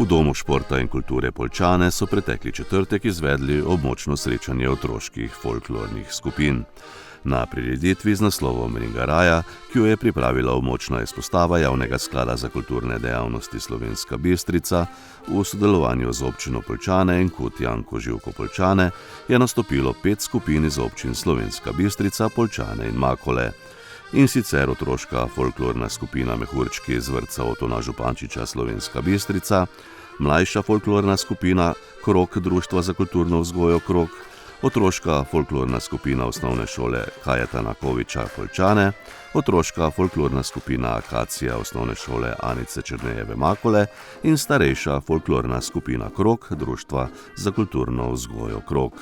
V Domu športa in kulture Poljčane so pretekli četrtek izvedli območno srečanje otroških folklornih skupin. Na prireditvi z naslovom Ringaraja, ki jo je pripravila območna izpostava Javnega sklada za kulturne dejavnosti Slovenska Bistrica v sodelovanju z občino Poljčane in KUD Janko Živko Poljčane, je nastopilo 5 skupin iz občin Slovenska Bistrica, Poljčane in Makole. In sicer otroška folklorna skupina Mehurčki iz vrtca Otona Župančiča Slovenska Bistrica, mlajša folklorna skupina Krog Društva za kulturno vzgojo Krog, otroška folklorna skupina osnovne šole Kajetana Koviča Poljčane, otroška folklorna skupina Akacija osnovne šole Anice Černejeve Makole in starejša folklorna skupina Krog Društva za kulturno vzgojo Krog.